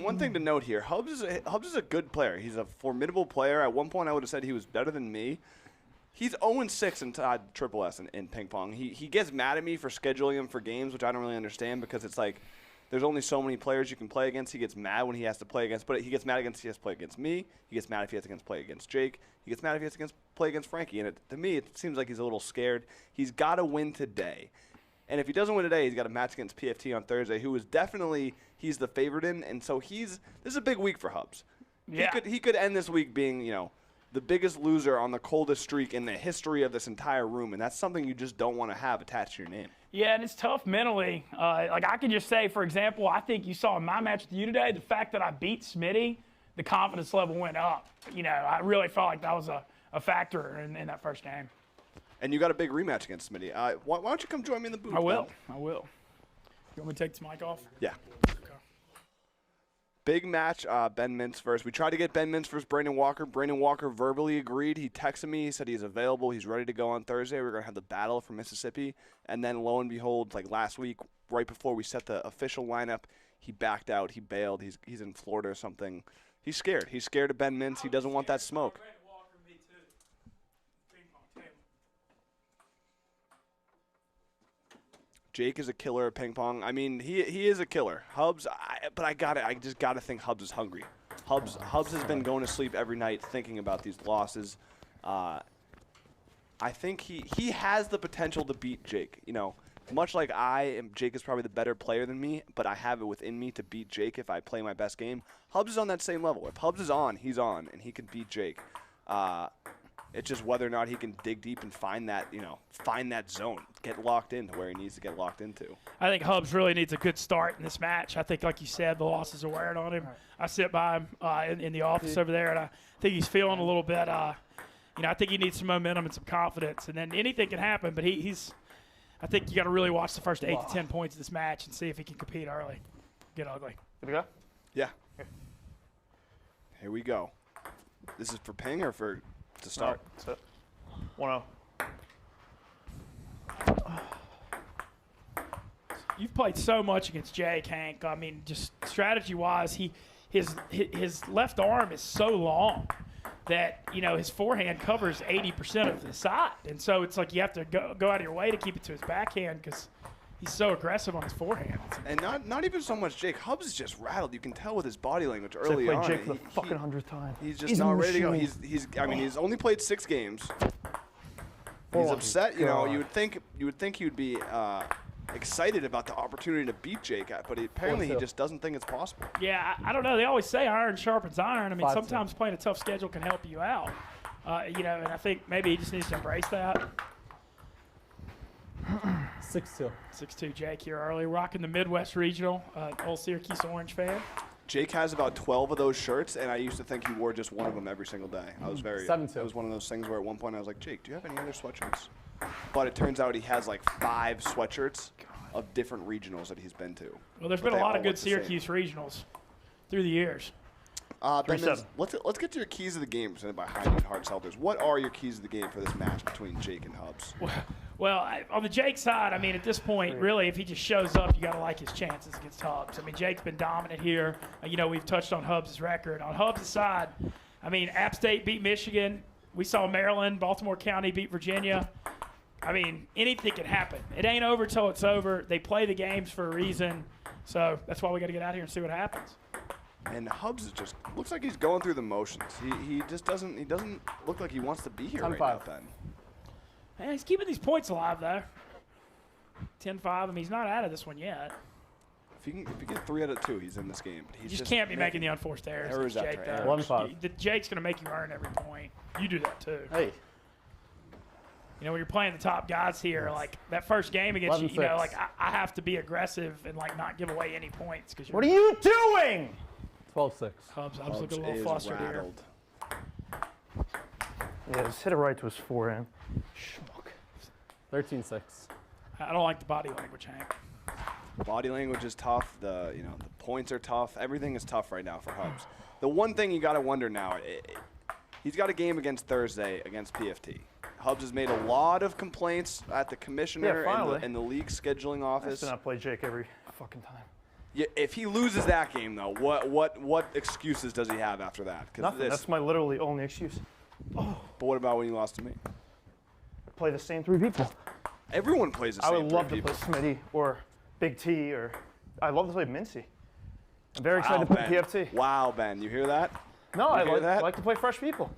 one thing to note here, Hubs is a good player. He's a formidable player. At one point, I would have said he was better than me. He's 0-6 in Triple S in ping pong. He gets mad at me for scheduling him for games, which I don't really understand because it's like there's only so many players you can play against. He gets mad when he has to play against, but he gets mad against he has to play against me. He gets mad if he has to play against Jake. He gets mad if he has to play against Frankie. And to me, it seems like he's a little scared. He's got to win today. And if he doesn't win today, he's got a match against PFT on Thursday, who is definitely he's the favorite in. And so this is a big week for Hubs. Yeah. He could end this week being, the biggest loser on the coldest streak in the history of this entire room, and that's something you just don't want to have attached to your name. Yeah, and it's tough mentally. Like I can just say, for example, I think you saw in my match with you today, the fact that I beat Smitty, the confidence level went up. I really felt like that was a factor in that first game. And you got a big rematch against Smitty. Why don't you come join me in the booth? I will. You want me to take this mic off? Yeah. Big match, Ben Mintz versus. We tried to get Ben Mintz versus Brandon Walker. Brandon Walker verbally agreed. He texted me. He said he's available. He's ready to go on Thursday. We're going to have the battle for Mississippi. And then, lo and behold, like last week, right before we set the official lineup, he backed out. He bailed. He's in Florida or something. He's scared. He's scared of Ben Mintz. He doesn't want that smoke. Jake is a killer at ping pong. I mean, he is a killer. Hubs, but I just gotta think Hubs is hungry. Hubs has been going to sleep every night thinking about these losses. I think he has the potential to beat Jake. Much like Jake is probably the better player than me, but I have it within me to beat Jake if I play my best game. Hubs is on that same level. If Hubs is on, he's on, and he can beat Jake. It's just whether or not he can dig deep and find that zone, get locked into where he needs to get locked into. I think Hubs really needs a good start in this match. I think, like you said, the losses are wearing on him. I sit by him in the office over there, and I think he's feeling a little bit. I think he needs some momentum and some confidence, and then anything can happen. But I think you got to really watch the first 8 to 10 points of this match and see if he can compete early. Get ugly. Good to go? Yeah. Here we go. This is for ping or for to start? So 1-0. You've played so much against Jake, Hank. I mean, just strategy-wise, his left arm is so long that his forehand covers 80% of the side, and so it's like you have to go out of your way to keep it to his backhand because he's so aggressive on his forehand. And not even so much Jake. Hubs is just rattled. You can tell with his body language early on. Jake for the fucking 100th time. He's just not ready to go. He's only played 6 games. He's upset. You would think he would be excited about the opportunity to beat Jake, but apparently he just doesn't think it's possible. Yeah, I don't know. They always say iron sharpens iron. I mean, sometimes playing a tough schedule can help you out. And I think maybe he just needs to embrace that. 6-2. 6-2 Jake here early, rocking the Midwest Regional, old Syracuse Orange fan. Jake has about 12 of those shirts, and I used to think he wore just one of them every single day. I was 7-2. It was one of those things where at one point I was like, Jake, do you have any other sweatshirts? But it turns out he has like 5 sweatshirts of different regionals that he's been to. Well, there's been a lot of good Syracuse regionals through the years. Let's get to your keys of the game presented by High Need Hard Seltzers. What are your keys of the game for this match between Jake and Hubs? Well, on the Jake side, I mean, at this point, really, if he just shows up, you got to like his chances against Hubs. I mean, Jake's been dominant here. We've touched on Hubs' record. On Hubs' side, I mean, App State beat Michigan. We saw Maryland, Baltimore County beat Virginia. I mean, anything can happen. It ain't over till it's over. They play the games for a reason. So that's why we got to get out here and see what happens. And Hubs just looks like he's going through the motions. He just doesn't look like he wants to be here right now, Ben. Man, he's keeping these points alive though. 10-5. I mean, he's not out of this one yet. If you get 3 out of 2, he's in this game. But he just can't be making the unforced errors. Errors after Jake, errors. 1-5. Jake's going to make you earn every point. You do that too. Hey. When you're playing the top guys here, like that first game against you, like I have to be aggressive and like not give away any points. What are you doing? 12-6. Hubs looking a little flustered here. Yeah, just hit it right to his forehand. Schmuck. 13-6. I don't like the body language, Hank. Body language is tough. The points are tough. Everything is tough right now for Hubs. The one thing you got to wonder now, he's got a game against Thursday against PFT. Hubs has made a lot of complaints at the commissioner and the league scheduling office. I not play Jake every fucking time. Yeah, if he loses that game, though, what excuses does he have after that? 'Cause Nothing. That's my literally only excuse. But what about when you lost to me? Play the same 3 people. Everyone plays the I same would love 3 to people. play Smitty or Big T or I love to play Mincy. I'm very excited to play Ben. PFT. Wow, Ben, you hear that? No, You I hear that? like to play fresh people.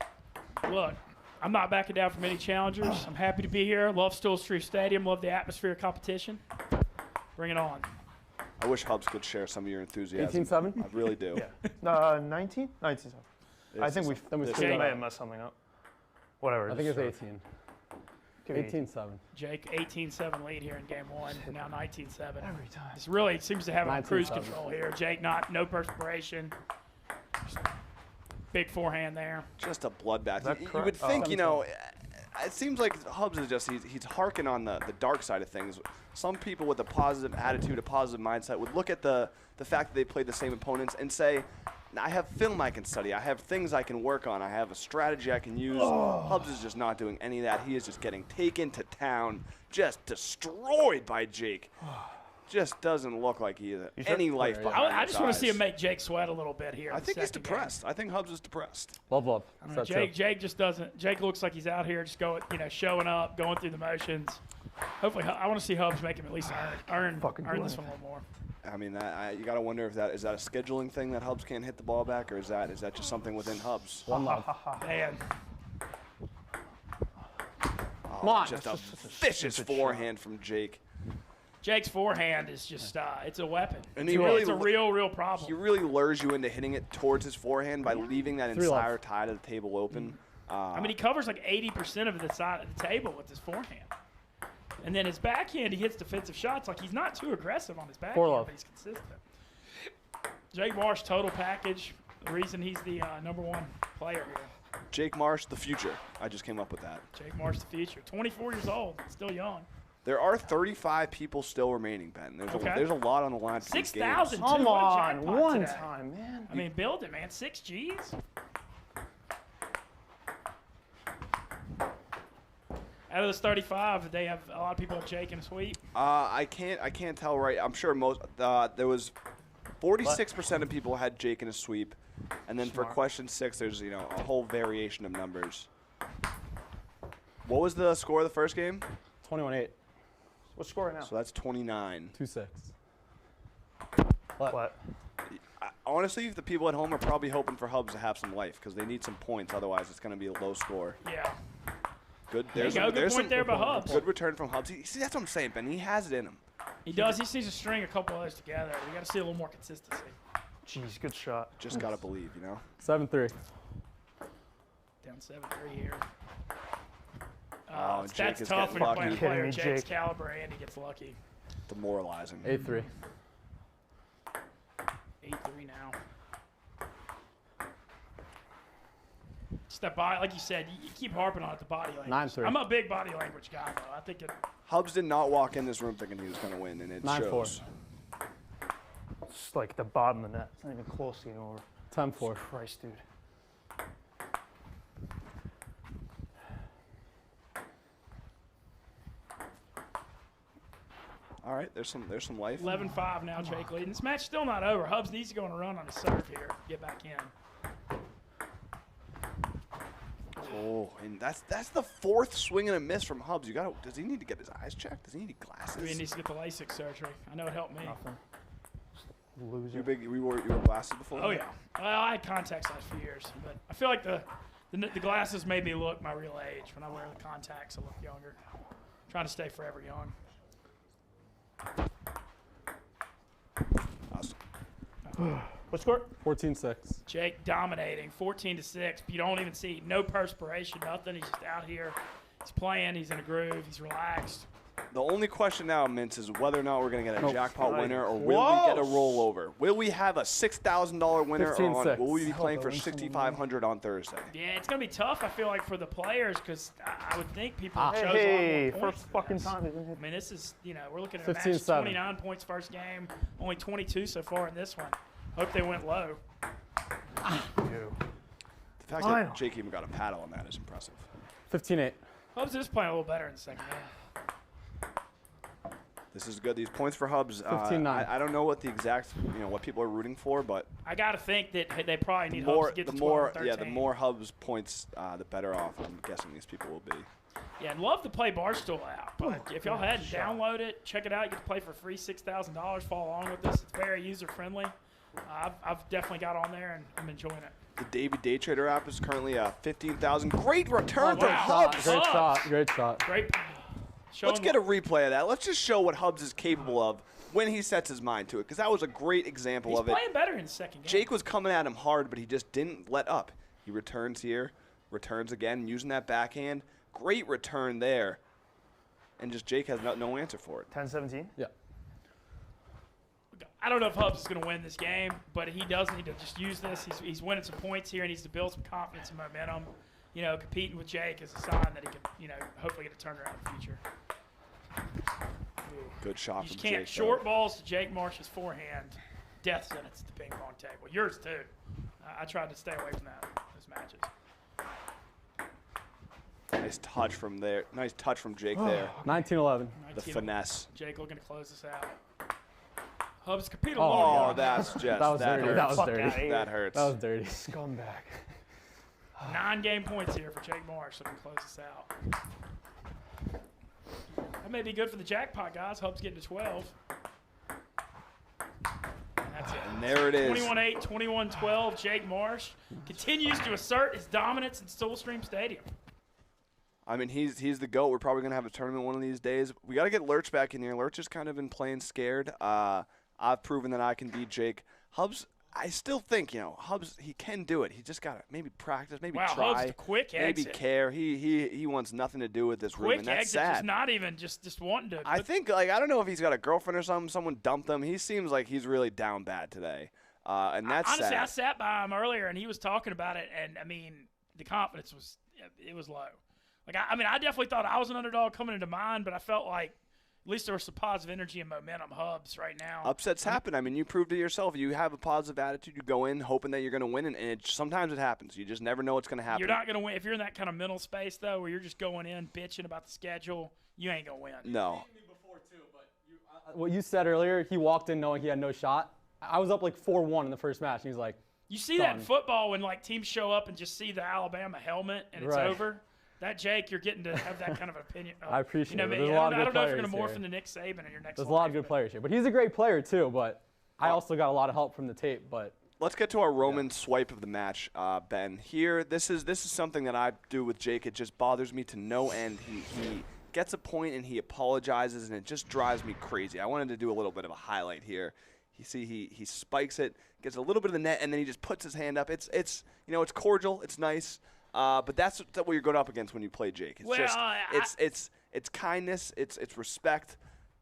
Look, I'm not backing down from any challengers. I'm happy to be here. Love Stool Stadium. Love the atmosphere of competition. Bring it on. I wish Hubs could share some of your enthusiasm. 18-7? I really do. 19? 19. I think Then we we still may have messed something up. Whatever. I think it's 18. Give me 18-7. Jake, 18-7 lead here in game 1. Now 19-7. Every time. This really seems to have on cruise 19-7. control here. Jake, no perspiration. Just big forehand there. Just a bloodbath. that You correct? would think, Oh. you know, it seems like Hubs is just, he's harking on the dark side of things. Some people with a positive attitude, a positive mindset would look at the fact that they played the same opponents and say, I have film I can study. I have things I can work on. I have a strategy I can use. Hubs is just not doing any of that. He is just getting taken to town, just destroyed by Jake. Just doesn't look like he has any life behind I his just want to see him eyes. make Jake sweat a little bit here. I in the think he's second depressed. I think Hubs is depressed. Love. game. I don't know, Jake just doesn't. Jake looks like he's out here just going, showing up, going through the motions. Hopefully, I want to see Hubs make him at least earn this one a little more. I mean, you got to wonder if is that a scheduling thing that Hubs can't hit the ball back, or is that just something within Hubs? One love. Man, Come on. Just a vicious forehand from Jake. Jake's forehand is just, it's a weapon. And It's he a- really it's a real problem. He really lures you into hitting it towards his forehand by leaving that 3 love. entire side of the table open. I mean, he covers like 80% of the side of the table with his forehand. And then his backhand, he hits defensive shots. Like, he's not too aggressive on his backhand, 4 love. but he's consistent. Jake Marsh, total package. The reason he's the #1 player here. Jake Marsh, the future. I just came up with that. Jake Marsh, the future. 24 years old, still young. There are 35 people still remaining, Ben. There's a lot on the line for these games. 6,000. Come What a on, jackpot one today. time, man. I mean, build it, man. 6 Gs. Out of those 35, they have a lot of people have Jake in a sweep. I can't tell right. I'm sure most there was 46% of people had Jake in a sweep, and then for Smart. question 6, there's a whole variation of numbers. What was the score of the first game? 21-8. What's score right now? So that's 29. 2-6. What? Honestly, the people at home are probably hoping for Hubs to have some life because they need some points. Otherwise, it's going to be a low score. Yeah. Good. There you There's go. some, Good there's point some there by Hubs. good return from Hubs. See, that's what I'm saying, Ben. He has it in him. He does. He seems to string a couple of those together. We got to see a little more consistency. Jeez, good shot. Just gotta believe, 7-3. Down 7-3 here. Oh, Jake That's is tough when getting you're playing a lucky. player Kidding me, Jake's Jake. caliber and he gets lucky. Demoralizing. 8-3. 8-3 now. Just that body, like you said, you keep harping on it, the body language. 9-3. I'm a big body language guy, though. I think it. Hubs did not walk in this room thinking he was gonna win, and it 9-4. shows. It's like the bottom of the net. It's not even close to getting over. 10-4. Christ, dude. All right, there's some life. 11-5 now, Jake leading. This match still not over. Hubs needs to go on a run on his serve here. Get back in. Oh, and that's the fourth swing and a miss from Hubs. Does he need to get his eyes checked? Does he need glasses? I mean, he needs to get the LASIK surgery. I know it helped me. Nothing. Loser. You wore glasses before? Oh, yeah. Well, I had contacts last few years, but I feel like the glasses made me look my real age. When I wear the contacts, I look younger. Trying to stay forever young. Awesome. What score? 14-6. Jake dominating, 14-6. You don't even see no perspiration, nothing. He's just out here. He's playing. He's in a groove. He's relaxed. The only question now, Mintz, is whether or not we're going to get a Nope. jackpot Right. winner or will we get a rollover? Will we have a $6,000 winner or 15-6. will we be playing for Hope I win some $6,500 on Thursday? Yeah, it's gonna be tough. I feel like for the players, because I would think people chose a lot Hey, more points first for fucking this. time. They didn't hit. I mean, this is we're looking at a match 15-7. 29 points first game, only 22 so far in this one. Hope they went low. You. The fact Final. that Jake even got a paddle on that is impressive. 15-8. Hubs is playing a little better in the second half. This is good. These points for Hubs. 15-9. I don't know what the exact, what people are rooting for, but I got to think that they probably need Hubs to get to 12 and 13. the more Hubs points, the better off I'm guessing these people will be. Yeah, and love the PlayBarstool app. But if y'all hadn't, download it, check it out. You get to play for free, $6,000. Follow along with this. It's very user-friendly. I've definitely got on there, and I'm enjoying it. The Davey Day Trader app is currently 15,000. Great return from wow. Hubs. Great Hubs. shot. Great shot. Great. Let's get a replay of that. Let's just show what Hubs is capable of when he sets his mind to it, because that was a great example He's of it. playing better in the second game. Jake was coming at him hard, but he just didn't let up. He returns here, returns again, using that backhand. Great return there. And just Jake has no answer for it. 10-17? Yeah. I don't know if Hubs is going to win this game, but he does need to just use this. He's winning some points here. He needs to build some confidence and momentum. Competing with Jake is a sign that he can, hopefully get a turnaround in the future. Good shot You from just can't Jake. short balls to Jake Marsh's forehand. Death sentence at the ping pong table. Yours too. I tried to stay away from those matches. Nice touch from there. Nice touch from Jake there. 19-11. The finesse. Jake looking to close this out. Hubs compete a Oh, little. Oh, that's just That was dirty. hurts. That was Fuck dirty. outta here. That hurts. That was dirty. Scumbag. 9 game points here for Jake Marsh. Looking to close this out. That may be good for the jackpot, guys. Hubs getting to 12. And that's it. And there it is. 21-8, 21-12. Jake Marsh continues to assert his dominance in Stool Stadium. I mean, he's the GOAT. We're probably going to have a tournament one of these days. We got to get Lurch back in here. Lurch has kind of been playing scared. I've proven that I can beat Jake. Hubs, I still think, Hubs, he can do it. He just got to maybe practice, maybe Wow, try. Hubs, quick maybe exit. care. He wants nothing to do with this room, Quick and that's exit, sad. just not even just wanting to. I think, I don't know if he's got a girlfriend or something. Someone dumped him. He seems like he's really down bad today, and that's honestly, sad. I sat by him earlier, and he was talking about it, and, the confidence was low. I definitely thought I was an underdog coming into mine, but I felt like at least there was some positive energy and momentum. Hubs right now. Upsets happen. I mean, you proved it yourself. You have a positive attitude. You go in hoping that you're going to win, and sometimes it happens. You just never know what's going to happen. You're not going to win. If you're in that kind of mental space, though, where you're just going in bitching about the schedule, you ain't going to win. No. What you said earlier, he walked in knowing he had no shot. I was up like 4-1 in the first match, and he was like, You see that in Done. football when, teams show up and just see the Alabama helmet and it's Right. over? That Jake, you're getting to have that kind of opinion. I appreciate it. Me, There's a lot of I good don't know if you're players going to morph here. into Nick Saban in your next there's a lot of life, good players here. But he's a great player, too, but I also got a lot of help from the tape. But Let's get to our Roman swipe of the match, Ben. Here, this is something that I do with Jake. It just bothers me to no end. He gets a point and he apologizes, and it just drives me crazy. I wanted to do a little bit of a highlight here. You see, he spikes it, gets a little bit of the net, and then he just puts his hand up. It's it's cordial, it's nice, but that's what you're going up against when you play Jake. It's it's kindness, it's respect,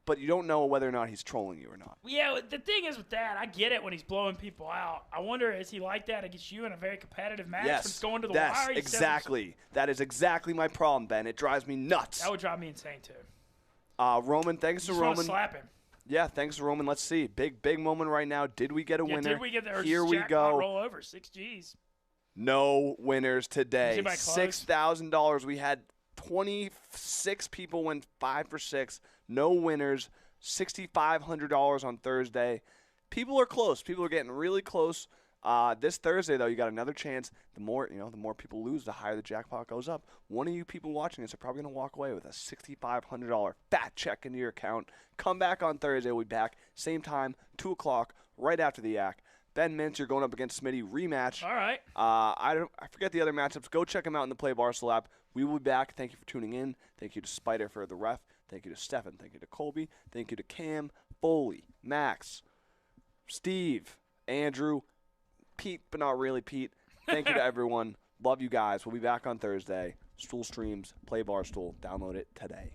but you don't know whether or not he's trolling you or not. Yeah, the thing is with that, I get it when he's blowing people out. I wonder, is he like that against you in a very competitive match? When it's going to the wire? He says exactly. That is exactly my problem, Ben. It drives me nuts. that would drive me insane too. Roman, thanks to Just want to Roman. slap him. Yeah, thanks to Roman. Let's see. Big moment right now. Did we get a Yeah, winner? did we get there? Here we go. Roll over 6 G's. No winners today. Was anybody close? $6,000. We had 26 people win 5 for 6. No winners. $6,500 on Thursday. People are close. People are getting really close. This Thursday, though, you got another chance. The more people lose, the higher the jackpot goes up. One of you people watching this are probably going to walk away with a $6,500 fat check into your account. Come back on Thursday. We'll be back same time, 2 o'clock, right after the yak. Ben Mintz, you're going up against Smitty. Rematch. All right. I forget the other matchups. Go check them out in the PlayBarstool app. We will be back. Thank you for tuning in. Thank you to Spider for the ref. Thank you to Stefan. Thank you to Colby. Thank you to Cam, Foley, Max, Steve, Andrew, Pete, but not really Pete. Thank you to everyone. Love you guys. We'll be back on Thursday. Stool streams, play Barstool. Download it today.